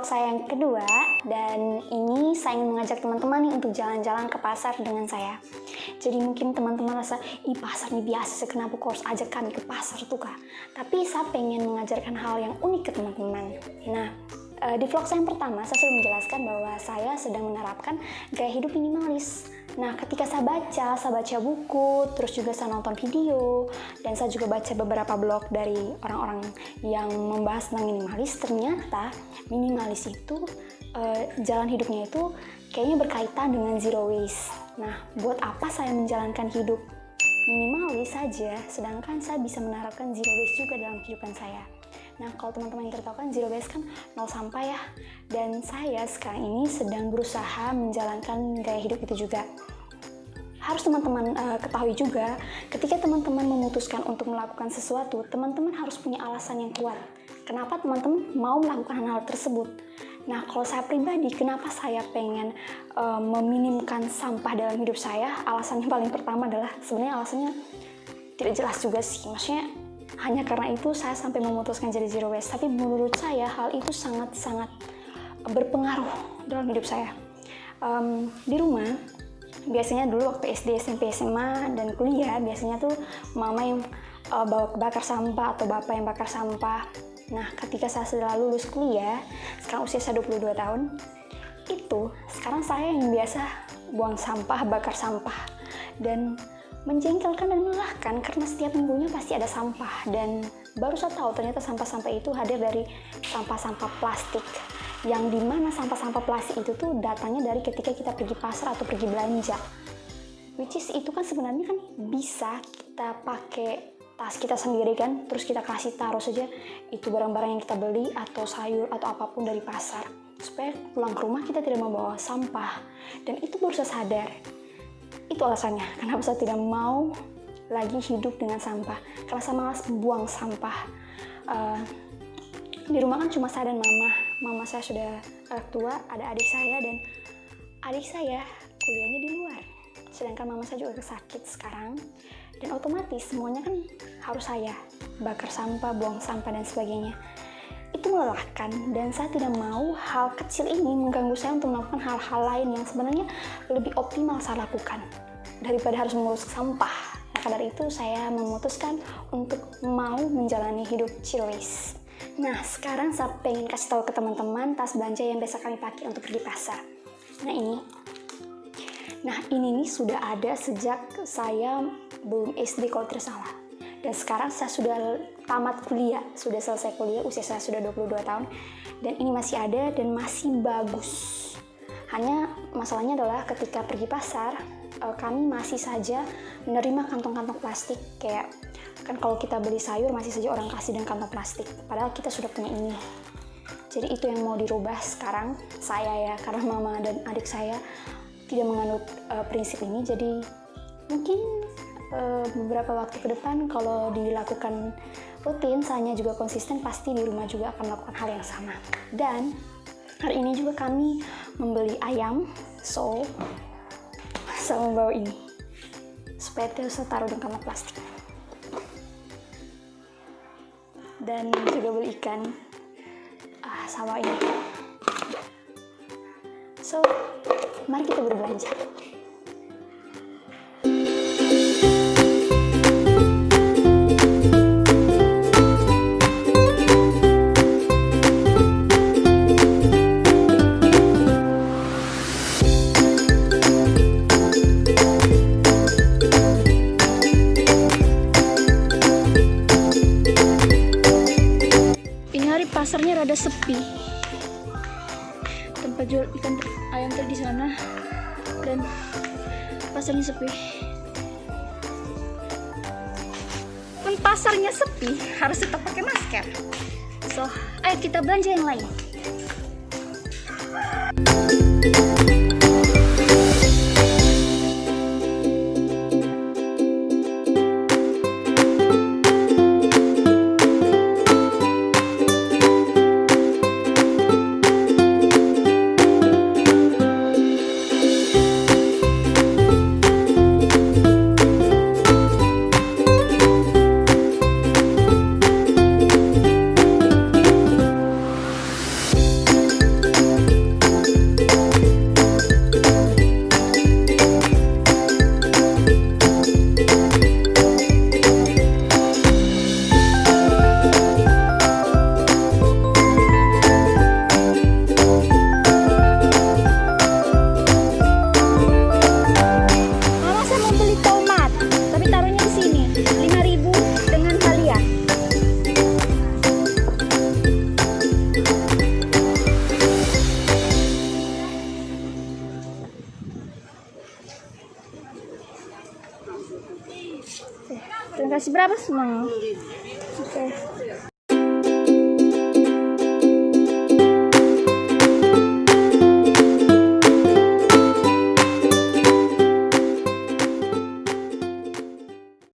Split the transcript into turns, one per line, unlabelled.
vlog saya yang kedua, dan ini saya ingin mengajak teman-teman nih untuk jalan-jalan ke pasar dengan saya. Jadi mungkin teman-teman rasa, ih pasar nih biasa sih, kenapa kau harus ajak kami ke pasar tuh kak? Tapi saya pengen mengajarkan hal yang unik ke teman-teman. Nah, di vlog saya yang pertama, saya sudah menjelaskan bahwa saya sedang menerapkan gaya hidup minimalis. Nah, ketika saya baca buku, terus juga saya nonton video, dan saya juga baca beberapa blog dari orang-orang yang membahas tentang minimalis, ternyata minimalis itu, jalan hidupnya itu kayaknya berkaitan dengan zero waste. Nah, buat apa saya menjalankan hidup minimalis saja, sedangkan saya bisa menerapkan zero waste juga dalam kehidupan saya. Nah, kalau teman-teman yang tahu kan zero waste kan nol sampah ya. Dan saya sekarang ini sedang berusaha menjalankan gaya hidup itu juga. Harus teman-teman ketahui juga, ketika teman-teman memutuskan untuk melakukan sesuatu, teman-teman harus punya alasan yang kuat. Kenapa teman-teman mau melakukan hal tersebut? Nah, kalau saya pribadi, kenapa saya pengen meminimkan sampah dalam hidup saya? Alasannya paling pertama adalah, sebenarnya alasannya tidak jelas juga sih. Maksudnya, hanya karena itu saya sampai memutuskan jadi zero waste. Tapi menurut saya hal itu sangat-sangat berpengaruh dalam hidup saya. Di rumah, biasanya dulu waktu SD, SMP, SMA, dan kuliah, biasanya tuh mama yang bawa bakar sampah atau bapak yang bakar sampah. Nah, ketika saya sudah lulus kuliah, sekarang usia saya 22 tahun, sekarang saya yang biasa buang sampah, bakar sampah. Dan menjengkelkan dan melelahkan karena setiap minggunya pasti ada sampah, dan baru saya tahu ternyata sampah-sampah itu hadir dari sampah-sampah plastik, yang dimana sampah-sampah plastik itu tuh datangnya dari ketika kita pergi pasar atau pergi belanja, which is itu kan sebenarnya kan bisa kita pakai tas kita sendiri kan, terus kita kasih taruh saja itu barang-barang yang kita beli atau sayur atau apapun dari pasar, supaya pulang ke rumah kita tidak membawa sampah. Dan itu baru saya sadar. Itu alasannya kenapa saya tidak mau lagi hidup dengan sampah, karena saya malas buang sampah. Di rumah kan cuma saya dan mama saya sudah tua, ada adik saya, dan adik saya kuliahnya di luar, sedangkan mama saya juga sakit sekarang, dan otomatis semuanya kan harus saya bakar sampah, buang sampah dan sebagainya. Itu melelahkan, dan saya tidak mau hal kecil ini mengganggu saya untuk melakukan hal-hal lain yang sebenarnya lebih optimal saya lakukan daripada harus mengurus sampah. Maka dari itu saya memutuskan untuk mau menjalani hidup zero waste. Nah, sekarang saya pengen kasih tahu ke teman-teman tas belanja yang biasa kami pakai untuk pergi pasar. Nah ini nih sudah ada sejak saya belum SD kalau tidak salah. Dan sekarang saya sudah tamat kuliah, sudah selesai kuliah, usia saya sudah 22 tahun. Dan ini masih ada dan masih bagus. Hanya masalahnya adalah ketika pergi pasar, kami masih saja menerima kantong-kantong plastik. Kayak, kan kalau kita beli sayur masih saja orang kasih dengan kantong plastik. Padahal kita sudah punya ini. Jadi itu yang mau dirubah sekarang, saya ya, karena mama dan adik saya tidak menganut prinsip ini. Jadi mungkin beberapa waktu ke depan kalau dilakukan rutin, saya juga konsisten, pasti di rumah juga akan melakukan hal yang sama. Dan hari ini juga kami membeli ayam, so saya membawa ini supaya tidak usah taruh dengan kantong plastik. Dan juga beli ikan sama ini. So mari kita berbelanja. Pasarnya rada sepi, tempat jual ikan ayam tadi di sana, dan pasarnya sepi. Pun pasarnya sepi, harus tetap pakai masker. So, ayo kita belanja yang lain. Terima kasih berapa semuanya? Oke.